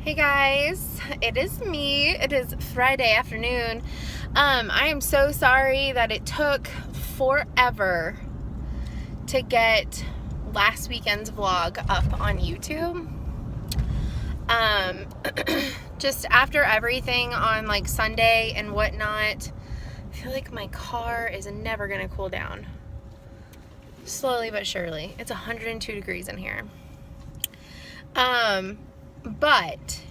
Hey guys, it is me. It is Friday afternoon. I am so sorry that it took forever to get last weekend's vlog up on YouTube. Just after everything on like Sunday and whatnot, I feel like my car is never gonna cool down. Slowly but surely. It's 102 degrees in here. But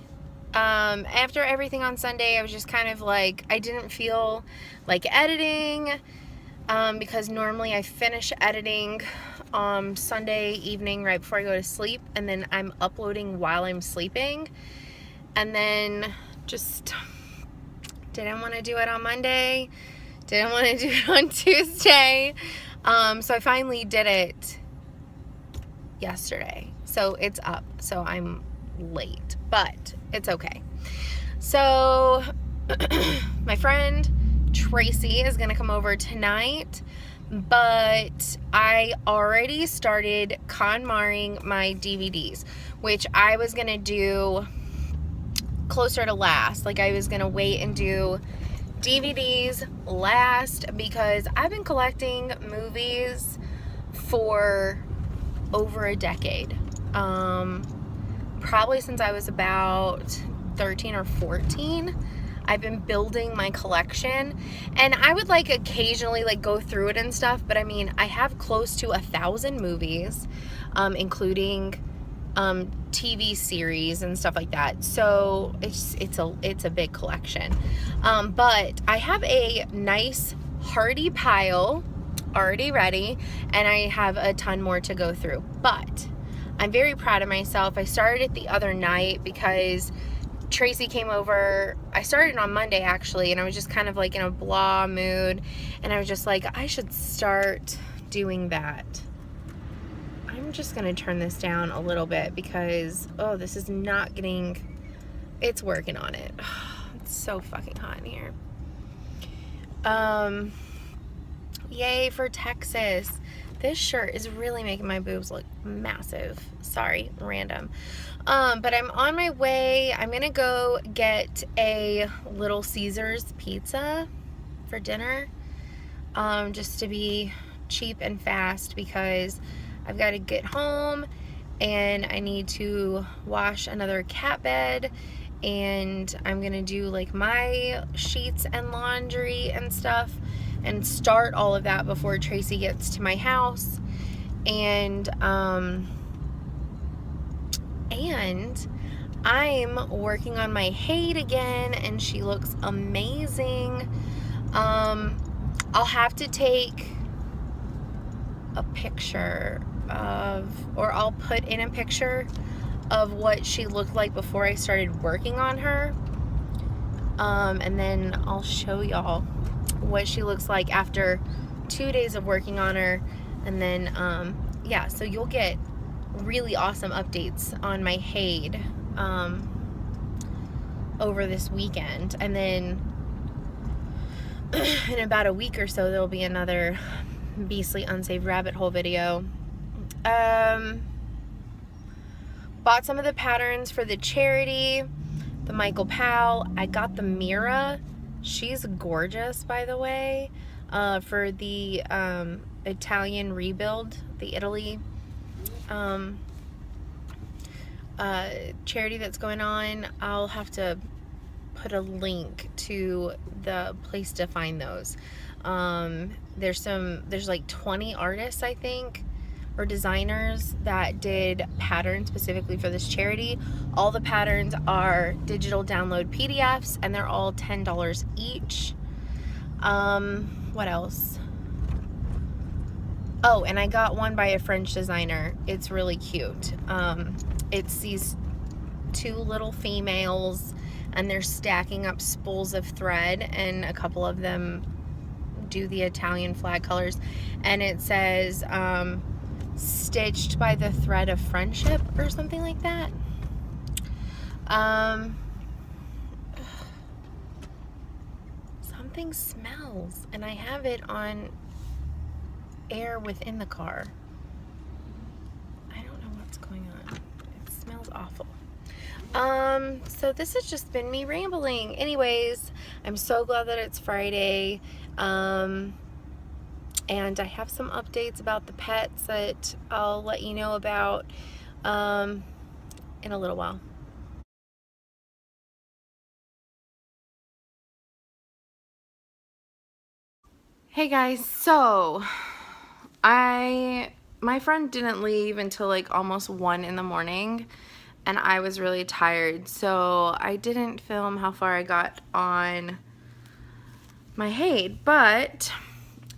after everything on Sunday, I was just kind of like, I didn't feel like editing, because normally I finish editing Sunday evening right before I go to sleep, and then I'm uploading while I'm sleeping, and then just didn't want to do it on Monday, didn't want to do it on Tuesday, so I finally did it yesterday. So it's up, so I'm late, but it's okay. So my friend Tracy is gonna come over tonight, but I already started KonMariing my DVDs, which I was gonna do closer to last. Like, I was gonna wait and do DVDs last because I've been collecting movies for over a decade. Probably since I was about 13 or 14. I've been building my collection, and I would like occasionally like go through it and stuff, but I mean, I have close to 1,000 movies, including TV series and stuff like that. So it's a big collection. But I have a nice hearty pile already ready, and I have a ton more to go through, but I'm very proud of myself. I started it the other night because Tracy came over. I started on Monday actually, and I was just kind of like in a blah mood, and I was just like, I should start doing that. I'm just gonna turn this down a little bit because, oh, this is not getting, it's working on it. It's so fucking hot in here. Yay for Texas. This shirt is really making my boobs look massive. Sorry, random. But I'm on my way. I'm gonna go get a Little Caesars pizza for dinner, just to be cheap and fast, because I've got to get home and I need to wash another cat bed, and I'm gonna do like my sheets and laundry and stuff and start all of that before Tracy gets to my house. And I'm working on my HAED again, and she looks amazing. I'll have to take a picture of, or I'll put in a picture of what she looked like before I started working on her, and then I'll show y'all what she looks like after 2 days of working on her. And then yeah, so you'll get really awesome updates on my HAED over this weekend, and then in about a week or so there'll be another Beastly Unsaved Rabbit Hole video. Bought some of the patterns for the charity, the Michael Powell. I got the Mira. She's gorgeous, by the way, for the Italian rebuild, the Italy charity that's going on. I'll have to put a link to the place to find those. There's like 20 artists, I think, or designers that did patterns specifically for this charity. All the patterns are digital download PDFs, and they're all $10 each. What else? Oh, and I got one by a French designer. It's really cute. It's these two little females, and they're stacking up spools of thread, and a couple of them do the Italian flag colors, and it says stitched by the thread of friendship or something like that. Something smells, and I have it on air within the car. I don't know what's going on. It smells awful. So this has just been me rambling. Anyways, I'm so glad that it's Friday. And I have some updates about the pets that I'll let you know about in a little while. Hey guys, so my friend didn't leave until like almost 1 in the morning, and I was really tired, so I didn't film how far I got on my HAED, but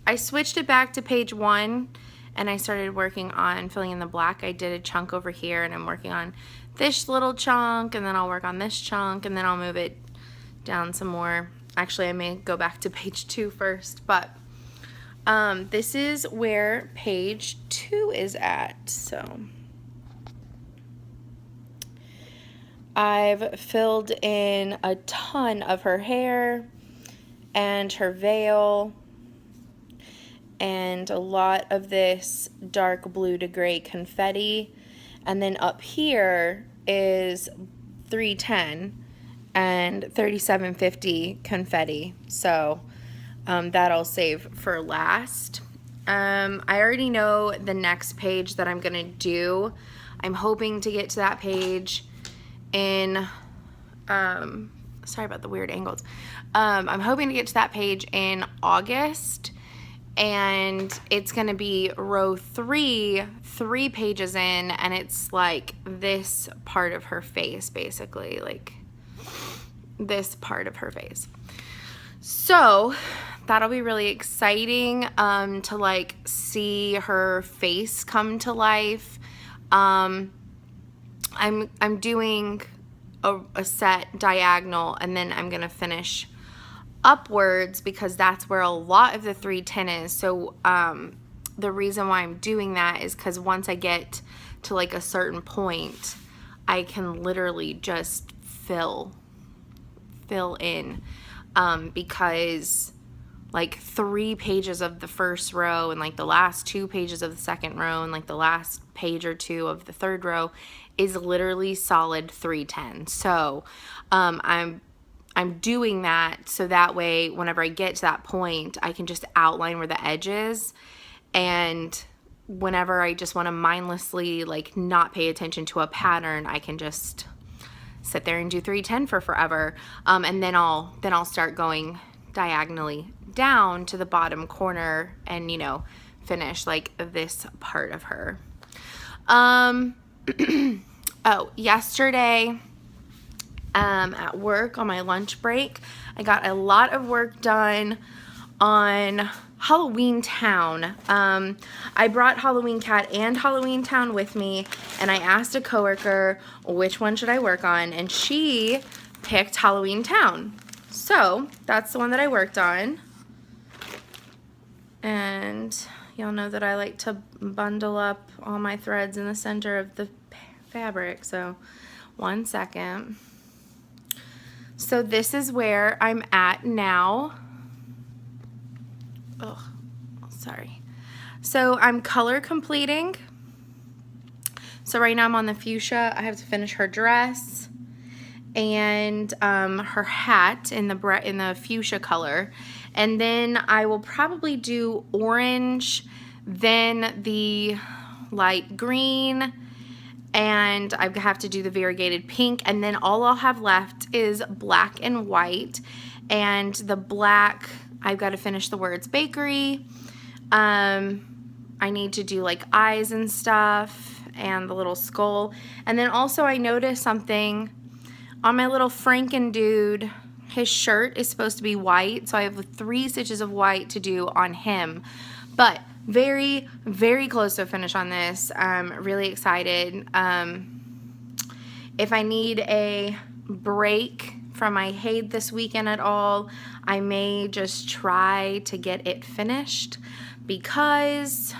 I switched it back to page 1 and I started working on filling in the black. I did a chunk over here and I'm working on this little chunk, and then I'll work on this chunk, and then I'll move it down some more. Actually, I may go back to page 2 first, but this is where page 2 is at. So I've filled in a ton of her hair and her veil and a lot of this dark blue to gray confetti, and then up here is 310 and 3750 confetti, so that I'll save for last. I already know the next page that I'm gonna do. I'm hoping to get to that page in sorry about the weird angles. I'm hoping to get to that page in August, and it's gonna be row 3 pages in, and it's like this part of her face, basically, like this part of her face. So that'll be really exciting to like see her face come to life. I'm doing a set diagonal, and then I'm gonna finish upwards because that's where a lot of the 310 is. So the reason why I'm doing that is because once I get to like a certain point, I can literally just fill in, because like 3 pages of the first row and like the last 2 pages of the second row and like the last page or 2 of the third row is literally solid 310. So I'm doing that so that way whenever I get to that point, I can just outline where the edge is, and whenever I just want to mindlessly like not pay attention to a pattern, I can just sit there and do 310 for forever, and then I'll start going diagonally down to the bottom corner and, you know, finish like this part of her. Oh, yesterday at work on my lunch break, I got a lot of work done on Halloween Town. I brought Halloween Cat and Halloween Town with me, and I asked a coworker which one should I work on, and she picked Halloween Town. So that's the one that I worked on. And y'all know that I like to bundle up all my threads in the center of the fabric, so 1 second. So this is where I'm at now. Oh, sorry. So I'm color completing. So right now I'm on the fuchsia. I have to finish her dress and her hat in the fuchsia color, and then I will probably do orange, then the light green, and I have to do the variegated pink, and then all I'll have left is black and white. And the black, I've got to finish the words bakery. I need to do like eyes and stuff and the little skull. And then also I noticed something on my little Franken dude. His shirt is supposed to be white, so I have 3 stitches of white to do on him. But very, very close to a finish on this. I'm really excited. If I need a break from my HAED this weekend at all, I may just try to get it finished because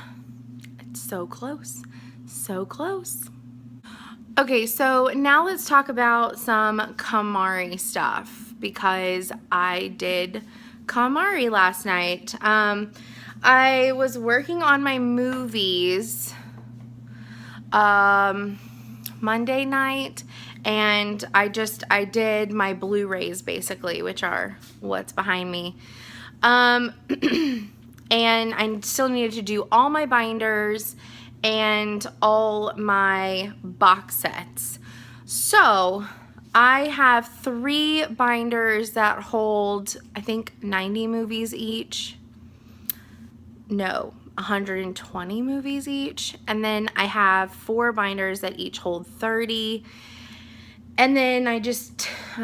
it's so close, so close. Okay, so now let's talk about some KonMari stuff because I did KonMari last night. I was working on my movies Monday night, And I did my Blu-rays basically, which are what's behind me. And I still needed to do all my binders and all my box sets. So I have 3 binders that hold, I think, 90 movies each. No, 120 movies each. And then I have 4 binders that each hold 30. And then I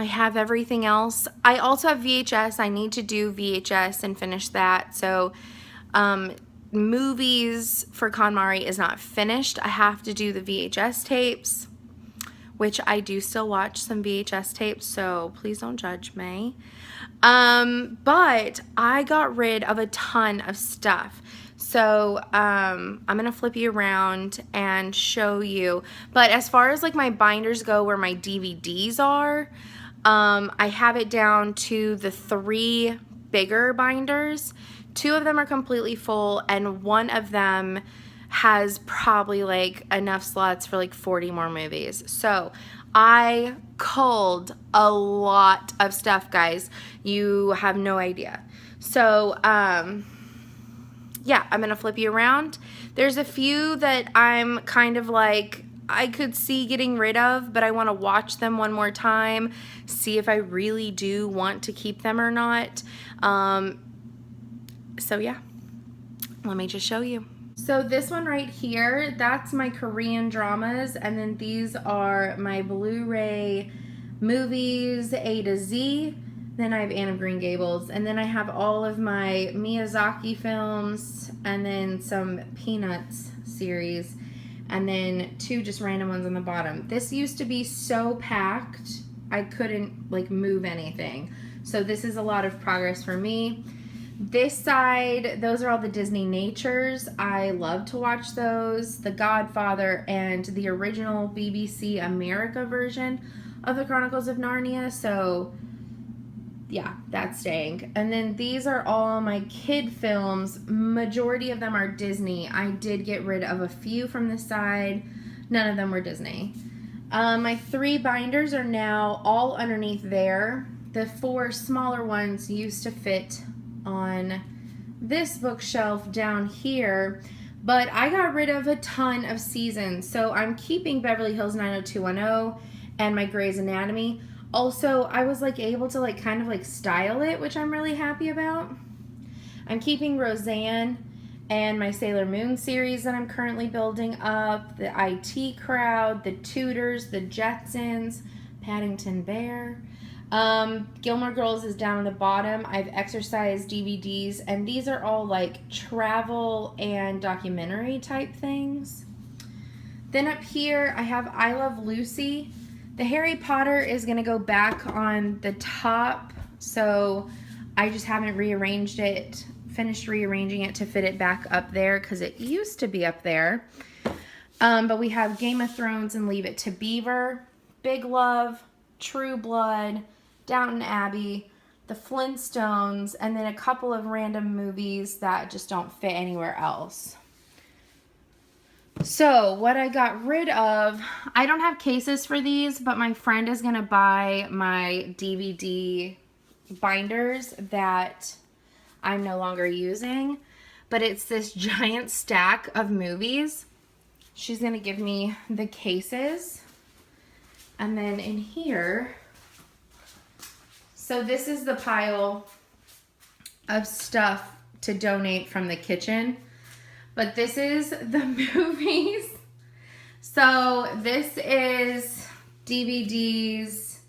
have everything else. I also have VHS. I need to do VHS and finish that. So movies for KonMari is not finished. I have to do the VHS tapes, which I do still watch some VHS tapes, so please don't judge me. But I got rid of a ton of stuff. So I'm gonna flip you around and show you. But as far as like my binders go where my DVDs are, I have it down to the 3 bigger binders. 2 of them are completely full, and 1 of them has probably like enough slots for like 40 more movies. So I culled a lot of stuff, guys. You have no idea. So yeah, I'm gonna flip you around. There's a few that I'm kind of like, I could see getting rid of, but I want to watch them one more time, see if I really do want to keep them or not. So yeah, let me just show you. So this one right here, that's my Korean dramas, and then these are my Blu-ray movies A to Z. Then I have Anne of Green Gables, and then I have all of my Miyazaki films, and then some Peanuts series, and then 2 just random ones on the bottom. This used to be so packed, I couldn't like move anything. So this is a lot of progress for me. This side, those are all the Disney Natures. I love to watch those. The Godfather and the original BBC America version of the Chronicles of Narnia. So yeah, that's staying. And then these are all my kid films. Majority of them are Disney. I did get rid of a few from this side. None of them were Disney. My 3 binders are now all underneath there. The 4 smaller ones used to fit on this bookshelf down here, but I got rid of a ton of seasons. So I'm keeping Beverly Hills 90210 and my Grey's Anatomy. Also, I was like able to like kind of like style it, which I'm really happy about. I'm keeping Roseanne and my Sailor Moon series that I'm currently building up, the IT Crowd, the Tudors, the Jetsons, Paddington Bear. Gilmore Girls is down on the bottom. I have exercise DVDs, and these are all like travel and documentary type things. Then up here I have I Love Lucy. The Harry Potter is going to go back on the top, so I just haven't rearranged it, finished rearranging it to fit it back up there because it used to be up there. But we have Game of Thrones and Leave It to Beaver, Big Love, True Blood, Downton Abbey, the Flintstones, and then a couple of random movies that just don't fit anywhere else. So what I got rid of, I don't have cases for these, but my friend is going to buy my DVD binders that I'm no longer using, but it's this giant stack of movies. She's going to give me the cases, and then in here, so this is the pile of stuff to donate from the kitchen. But this is the movies. So this is DVDs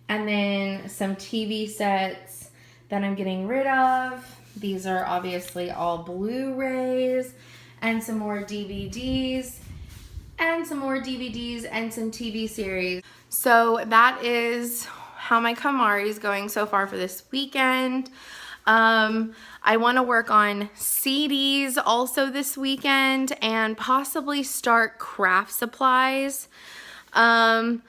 and then some TV sets that I'm getting rid of. These are obviously all Blu-rays and some more DVDs and some more DVDs and some TV series. So that is how my KonMari is going so far for this weekend. I want to work on CDs also this weekend and possibly start craft supplies. I'm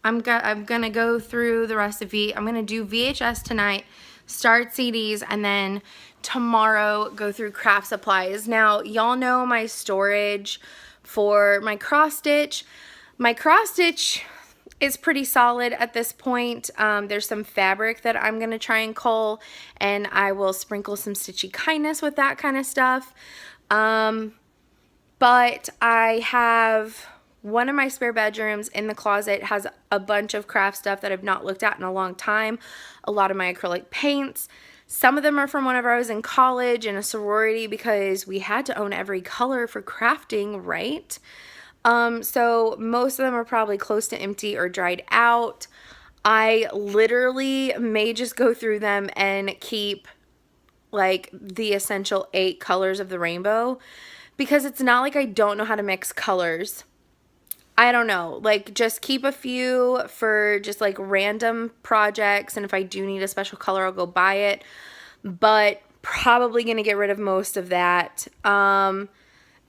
gonna go through the rest of I'm gonna do VHS tonight, start CDs, and then tomorrow go through craft supplies. Now, y'all know my storage for my cross stitch. My cross stitch is pretty solid at this point. There's some fabric that I'm going to try and cull, and I will sprinkle some stitchy kindness with that kind of stuff. But I have one of my spare bedrooms in the closet has a bunch of craft stuff that I've not looked at in a long time. A lot of my acrylic paints. Some of them are from whenever I was in college in a sorority because we had to own every color for crafting, right? So most of them are probably close to empty or dried out. I literally may just go through them and keep like the essential 8 colors of the rainbow, because it's not like I don't know how to mix colors. I don't know, like just keep a few for just like random projects, and if I do need a special color, I'll go buy it, but probably gonna get rid of most of that.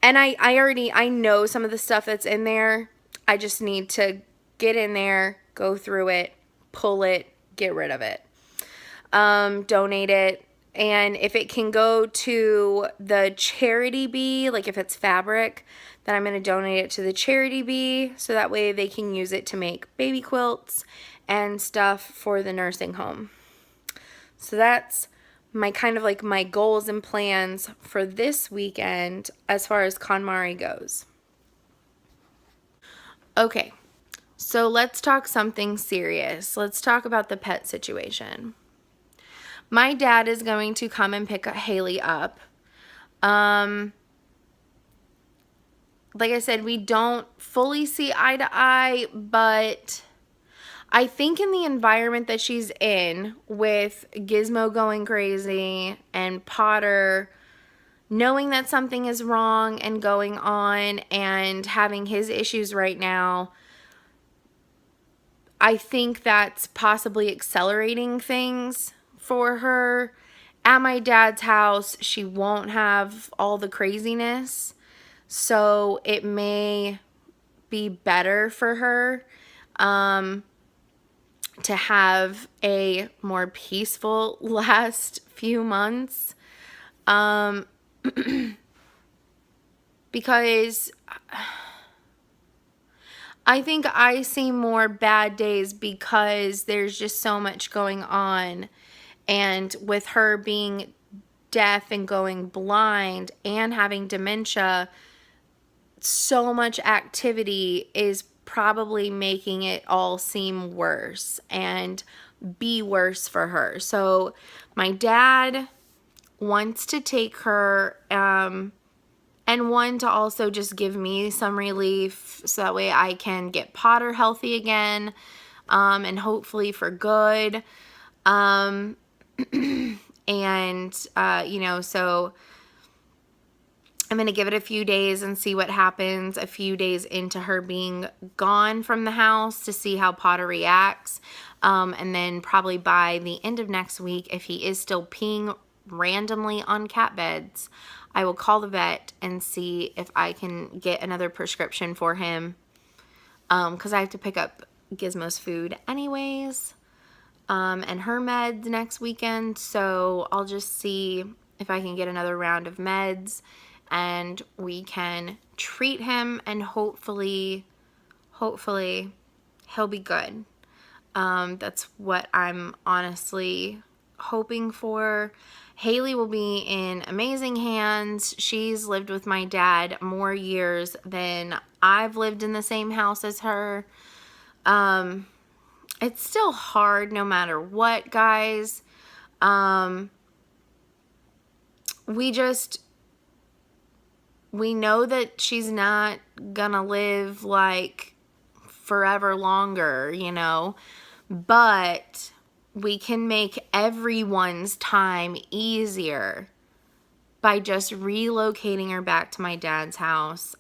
And I know some of the stuff that's in there. I just need to get in there, go through it, pull it, get rid of it, donate it. And if it can go to the charity bee, like if it's fabric, then I'm going to donate it to the charity bee so that way they can use it to make baby quilts and stuff for the nursing home. So that's my kind of like my goals and plans for this weekend as far as KonMari goes. Okay, so let's talk something serious. Let's talk about the pet situation. My dad is going to come and pick Haley up. Like I said, we don't fully see eye to eye, but I think in the environment that she's in, with Gizmo going crazy and Potter knowing that something is wrong and going on and having his issues right now, I think that's possibly accelerating things for her. At my dad's house, she won't have all the craziness, so it may be better for her to have a more peaceful last few months, because I think I see more bad days because there's just so much going on. And with her being deaf and going blind and having dementia, so much activity is probably making it all seem worse and be worse for her. So my dad wants to take her, and one, to also just give me some relief so that way I can get Potter healthy again, and hopefully for good. And you know, so I'm going to give it a few days and see what happens a few days into her being gone from the house to see how Potter reacts. And then probably by the end of next week, if he is still peeing randomly on cat beds, I will call the vet and see if I can get another prescription for him. Because I have to pick up Gizmo's food anyways, and her meds next weekend. So I'll just see if I can get another round of meds and we can treat him, and hopefully he'll be good. That's what I'm honestly hoping for. Haley will be in amazing hands. She's lived with my dad more years than I've lived in the same house as her. It's still hard no matter what, guys. We know that she's not gonna live like forever longer, you know, but we can make everyone's time easier by just relocating her back to my dad's house.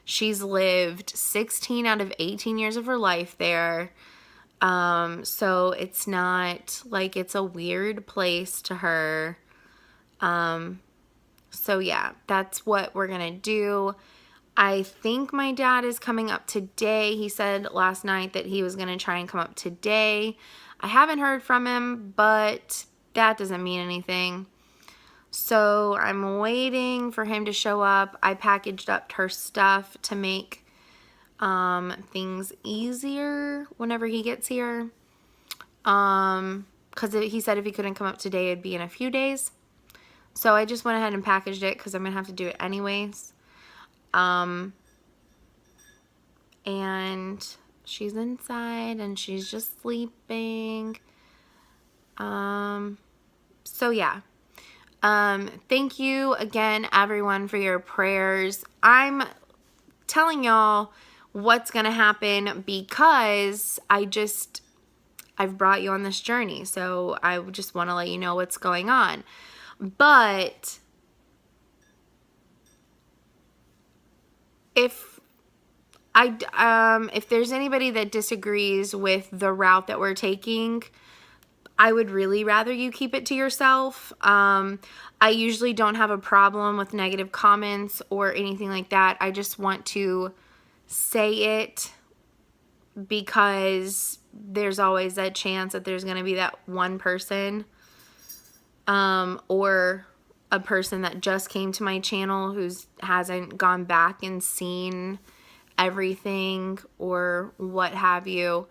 She's lived 16 out of 18 years of her life there. So it's not like it's a weird place to her. So yeah, that's what we're gonna do. I think my dad is coming up today. He said last night that he was gonna try and come up today. I haven't heard from him, but that doesn't mean anything. So I'm waiting for him to show up. I packaged up her stuff to make things easier whenever he gets here. Because he said if he couldn't come up today, it'd be in a few days. So I just went ahead and packaged it because I'm going to have to do it anyways. And she's inside and she's just sleeping. So yeah. Thank you again, everyone, for your prayers. I'm telling y'all what's going to happen because I've brought you on this journey. So I just want to let you know what's going on. But if there's anybody that disagrees with the route that we're taking, I would really rather you keep it to yourself. I usually don't have a problem with negative comments or anything like that. I just want to say it because there's always that chance that there's going to be that one person or a person that just came to my channel who hasn't gone back and seen everything or what have you.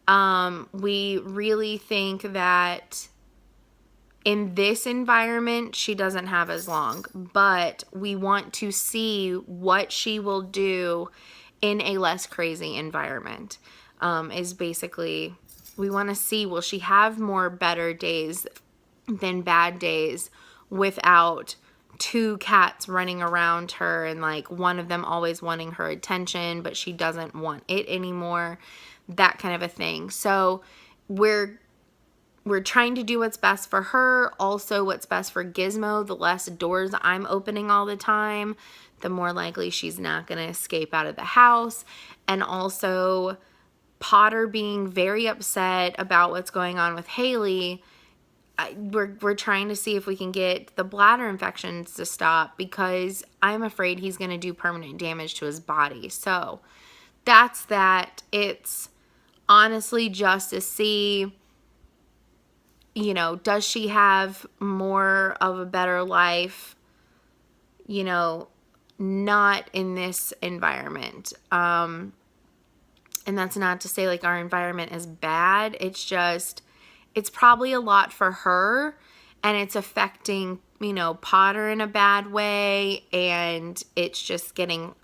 We really think that in this environment, she doesn't have as long, but we want to see what she will do in a less crazy environment. Is basically, we want to see, will she have more better days than bad days without two cats running around her and like one of them always wanting her attention, but she doesn't want it anymore, that kind of a thing. So we're trying to do what's best for her, also what's best for Gizmo. The less doors I'm opening all the time, the more likely she's not going to escape out of the house. And also Potter being very upset about what's going on with Haley. We're trying to see if we can get the bladder infections to stop because I'm afraid he's going to do permanent damage to his body. So that's that. It's honestly just to see, you know, does she have more of a better life, you know, not in this environment. And that's not to say like our environment is bad. It's just, it's probably a lot for her and it's affecting, you know, Potter in a bad way. And it's just getting,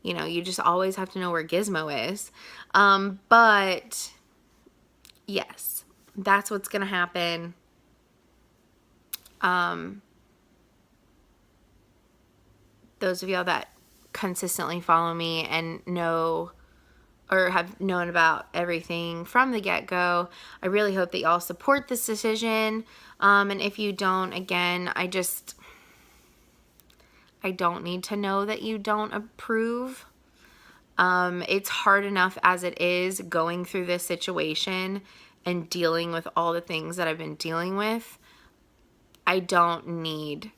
you know, you just always have to know where Gizmo is. But yes, that's what's going to happen. Those of y'all that consistently follow me and know or have known about everything from the get-go, I really hope that y'all support this decision. And if you don't, again, I don't need to know that you don't approve. It's hard enough as it is going through this situation and dealing with all the things that I've been dealing with. I don't need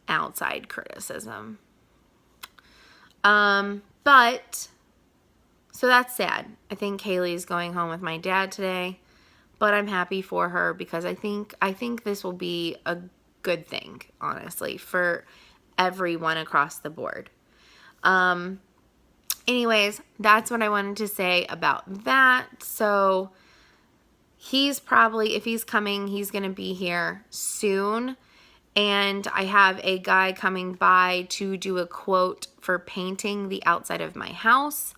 outside criticism. But so that's sad. I think Haley's going home with my dad today, but I'm happy for her because I think this will be a good thing, honestly, for everyone across the board. Anyways, that's what I wanted to say about that. So he's probably, if he's coming, he's going to be here soon. And I have a guy coming by to do a quote for painting the outside of my house.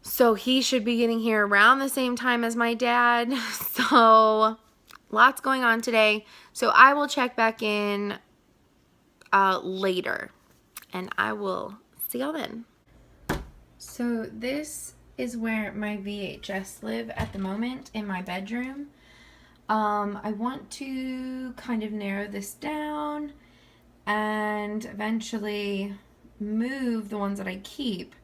So he should be getting here around the same time as my dad. So lots going on today. So I will check back in later. And I will see y'all then. So this is where my VHS live at the moment, in my bedroom. I want to kind of narrow this down and eventually move the ones that I keep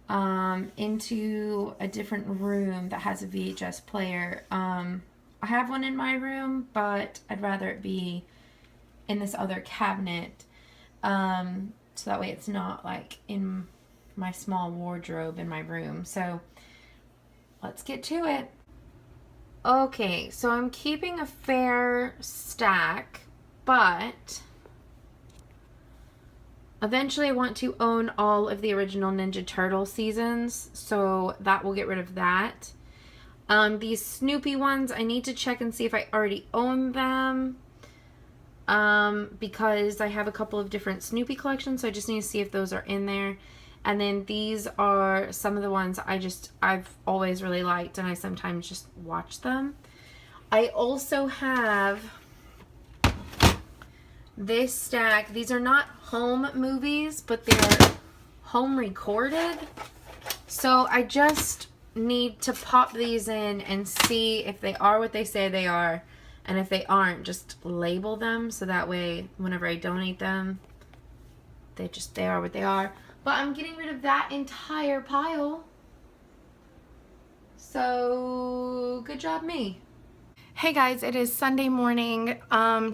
into a different room that has a VHS player. I have one in my room, but I'd rather it be in this other cabinet, so that way it's not like in my small wardrobe in my room. So let's get to it. Okay, so I'm keeping a fair stack, but Eventually I want to own all of the original Ninja Turtle seasons, so that will get rid of that. These Snoopy ones, I need to check and see if I already own them. Because I have a couple of different Snoopy collections, so I just need to see if those are in there. And then these are some of the ones I've always really liked, and I sometimes just watch them. I also have this stack. These are not home movies, but they're home recorded. So I just need to pop these in and see if they are what they say they are. And if they aren't, just label them so that way whenever I donate them, they are what they are. But I'm getting rid of that entire pile. So good job me. Hey guys, it is Sunday morning.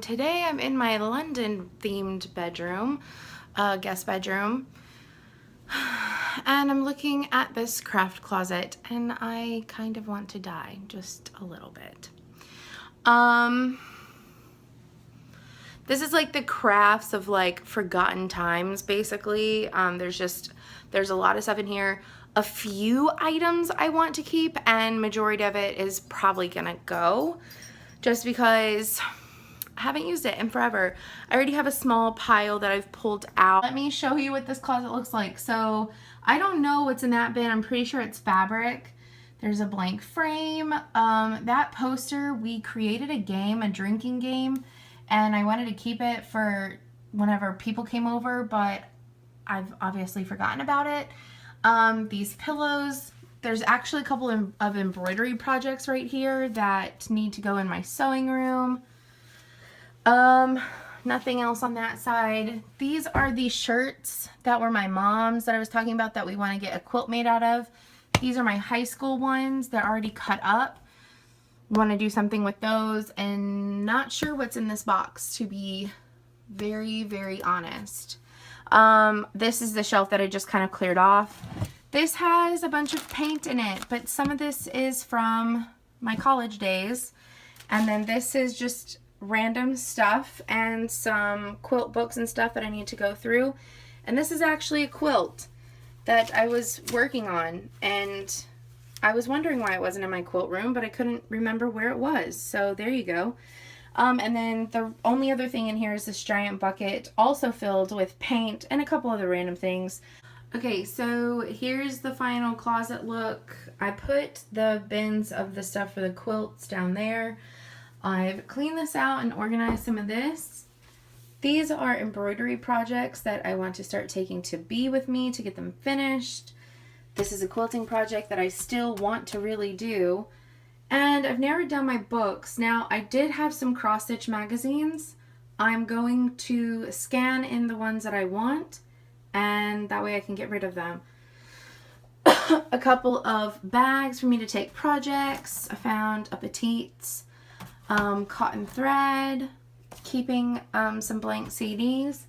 Today I'm in my London themed bedroom, guest bedroom. And I'm looking at this craft closet and I kind of want to die just a little bit. This is like the crafts of like forgotten times, basically. There's a lot of stuff in here. A few items I want to keep, and majority of it is probably gonna go just because I haven't used it in forever. I already have a small pile that I've pulled out. Let me show you what this closet looks like. So I don't know what's in that bin. I'm pretty sure it's fabric. There's a blank frame. That poster, we created a game, a drinking game, and I wanted to keep it for whenever people came over, but I've obviously forgotten about it. These pillows, there's actually a couple of embroidery projects right here that need to go in my sewing room. Nothing else on that side. These are the shirts that were my mom's that I was talking about that we want to get a quilt made out of. These are my high school ones. They're already cut up. Want to do something with those, and not sure what's in this box, to be very, very honest. This is the shelf that I just kind of cleared off. This has a bunch of paint in it, but some of this is from my college days. And then this is just random stuff and some quilt books and stuff that I need to go through. And this is actually a quilt that I was working on, and I was wondering why it wasn't in my quilt room, but I couldn't remember where it was. So there you go. And then the only other thing in here is this giant bucket, also filled with paint and a couple other random things. Okay, so here's the final closet look. I put the bins of the stuff for the quilts down there. I've cleaned this out and organized some of this. These are embroidery projects that I want to start taking to be with me to get them finished. This is a quilting project that I still want to really do. And I've narrowed down my books. Now, I did have some cross-stitch magazines. I'm going to scan in the ones that I want, and that way I can get rid of them. A couple of bags for me to take projects. I found a Petite cotton thread, keeping some blank CDs.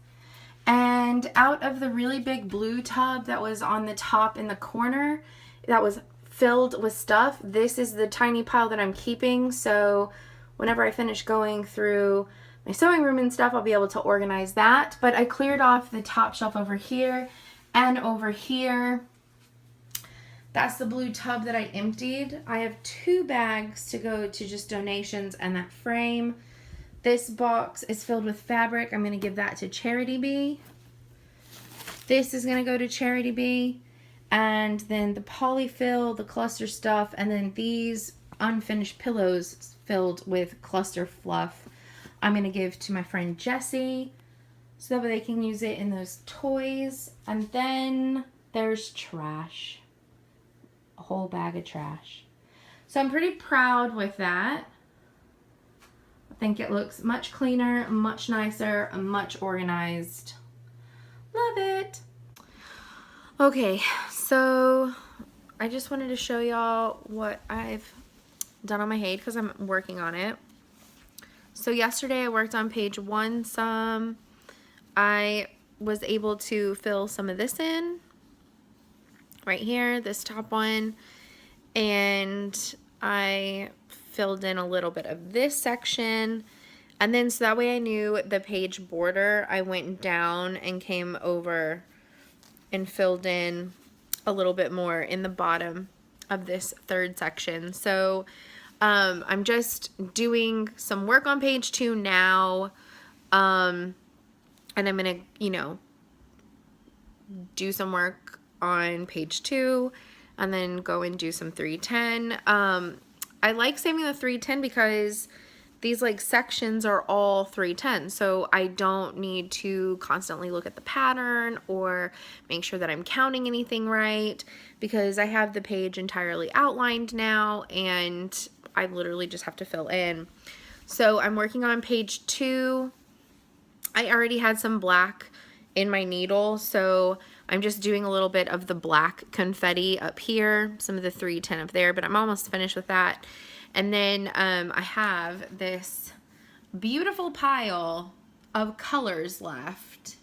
And out of the really big blue tub that was on the top in the corner that was filled with stuff, this is the tiny pile that I'm keeping. So whenever I finish going through my sewing room and stuff, I'll be able to organize that. But I cleared off the top shelf over here and over here. That's the blue tub that I emptied. I have 2 bags to go to just donations and that frame. This box is filled with fabric. I'm going to give that to Charity Bee. This is going to go to Charity Bee. And then the polyfill, the cluster stuff, and then these unfinished pillows filled with cluster fluff, I'm going to give to my friend Jessie so that they can use it in those toys. And then there's trash. A whole bag of trash. So I'm pretty proud with that. I think it looks much cleaner, much nicer, and much organized. Love it. Okay, so I just wanted to show y'all what I've done on my HAED because I'm working on it. So yesterday I worked on page 1 some. I was able to fill some of this in right here, this top one, and I filled in a little bit of this section, And then so that way I knew the page border, I went down and came over and filled in a little bit more in the bottom of this third section. So I'm just doing some work on page 2 now. And I'm gonna, you know, do some work on page 2 and then go and do some 310. I like saving the 310 because these like sections are all 310, so I don't need to constantly look at the pattern or make sure that I'm counting anything right, because I have the page entirely outlined now and I literally just have to fill in. So I'm working on page 2. I already had some black in my needle, so I'm just doing a little bit of the black confetti up here, some of the 310 up there, but I'm almost finished with that. And then I have this beautiful pile of colors left.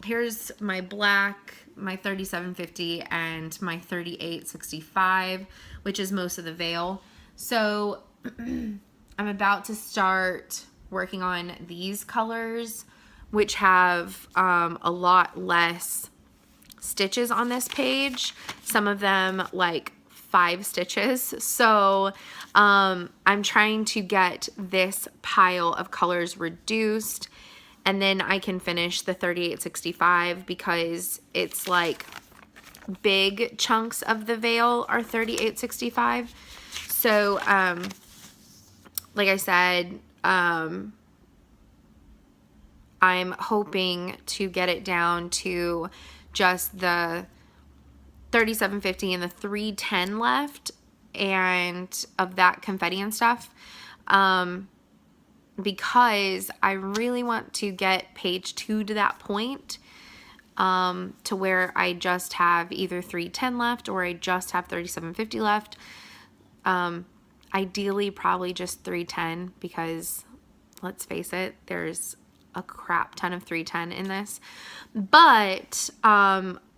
Here's my black, my 3750, and my 3865, which is most of the veil. So I'm about to start working on these colors, which have a lot less stitches on this page. Some of them like 5 stitches. So I'm trying to get this pile of colors reduced, and then I can finish the 3865 because it's like big chunks of the veil are 3865. So like I said, I'm hoping to get it down to just the 3750 and the 310 left, and of that confetti and stuff, because I really want to get page 2 to that point, to where I just have either 310 left or I just have 3750 left. Ideally probably just 310, because let's face it, there's a crap ton of 310 in this. But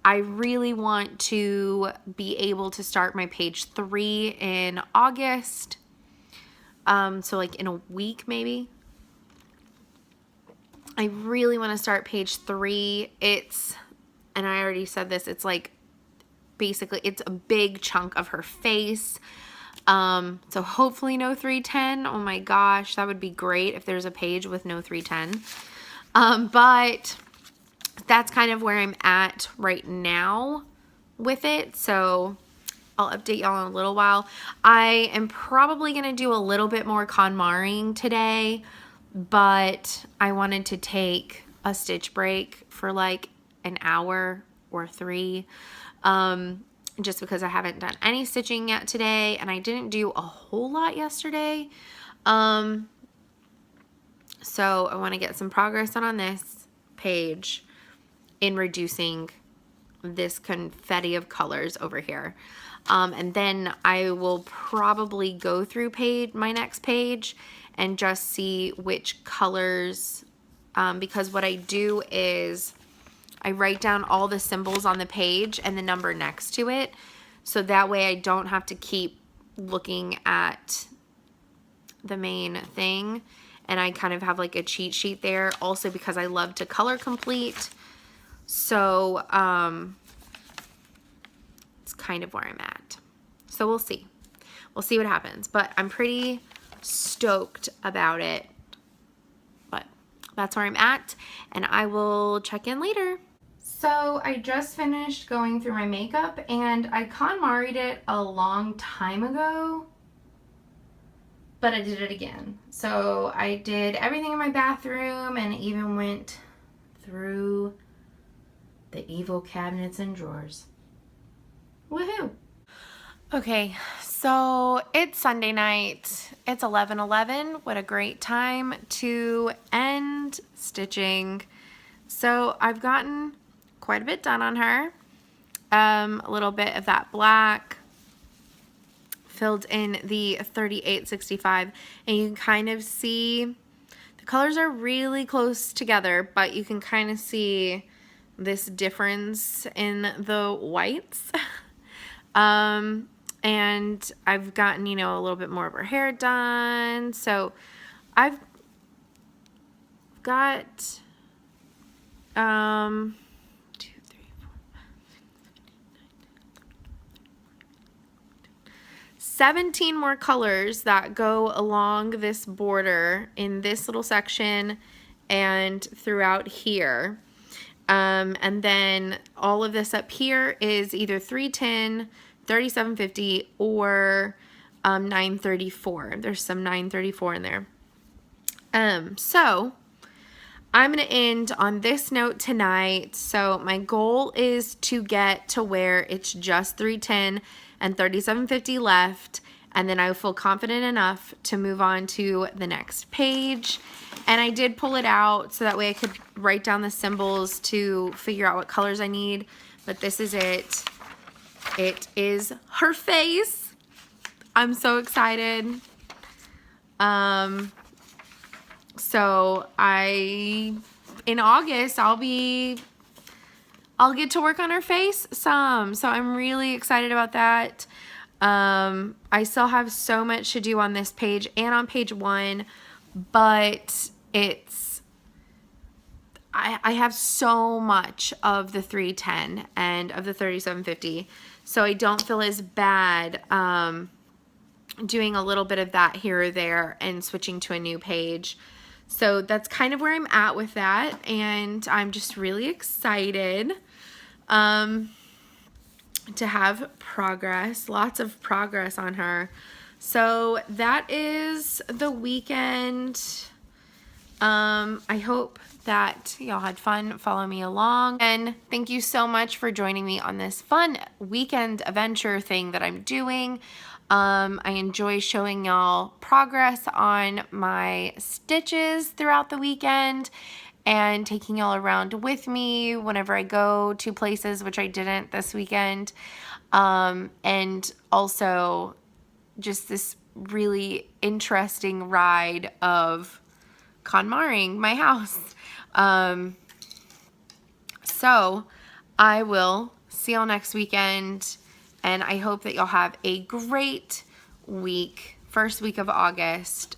I really want to be able to start my page 3 in August. So like in a week maybe. I really want to start page 3. It's, and I already said this, it's like basically it's a big chunk of her face. So hopefully no 310. Oh my gosh, that would be great if there's a page with no 310. But that's kind of where I'm at right now with it. So I'll update y'all in a little while. I am probably going to do a little bit more KonMariing today, but I wanted to take a stitch break for like an hour or 3, just because I haven't done any stitching yet today, and I didn't do a whole lot yesterday. So I want to get some progress on this page in reducing this confetti of colors over here. And then I will probably go through my next page and just see which colors, because what I do is I write down all the symbols on the page and the number next to it, so that way I don't have to keep looking at the main thing, and I kind of have like a cheat sheet there, also because I love to color complete. So it's kind of where I'm at. So we'll see. We'll see what happens, but I'm pretty stoked about it. But that's where I'm at, and I will check in later. So I just finished going through my makeup, and I KonMari'd it a long time ago, but I did it again. So I did everything in my bathroom and even went through the evil cabinets and drawers. Woohoo! Okay, so it's Sunday night. It's 11:11. What a great time to end stitching. So I've gotten quite a bit done on her. A little bit of that black, filled in the 3865, and you can kind of see the colors are really close together, but you can kind of see this difference in the whites. And I've gotten, you know, a little bit more of her hair done. So I've got 2, 3, 4, 17 more colors that go along this border in this little section and throughout here. And then all of this up here is either 310, 3750, or 934. There's some 934 in there. So I'm going to end on this note tonight. So my goal is to get to where it's just 310 and 3750 left, and then I feel confident enough to move on to the next page. And I did pull it out so that way I could write down the symbols to figure out what colors I need. But this is it. It is her face. I'm so excited. So in August, I'll get to work on her face some. So I'm really excited about that. I still have so much to do on this page and on page 1, but I have so much of the 310 and of the 3750, so I don't feel as bad doing a little bit of that here or there and switching to a new page. So that's kind of where I'm at with that, and I'm just really excited to have progress, lots of progress on her. So that is the weekend. I hope that y'all had fun. Follow me along, and thank you so much for joining me on this fun weekend adventure thing that I'm doing. I enjoy showing y'all progress on my stitches throughout the weekend and taking y'all around with me whenever I go to places, which I didn't this weekend. And also just this really interesting ride of KonMariing my house. So I will see y'all next weekend, and I hope that y'all have a great week, first week of August.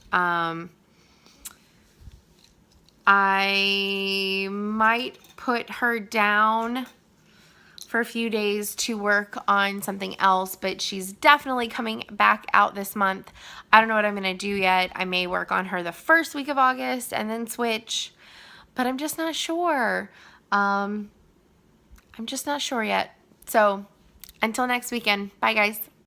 I might put her down for a few days to work on something else, but she's definitely coming back out this month. I don't know what I'm gonna do yet. I may work on her the first week of August and then switch, but I'm just not sure. I'm just not sure yet. So until next weekend, bye guys.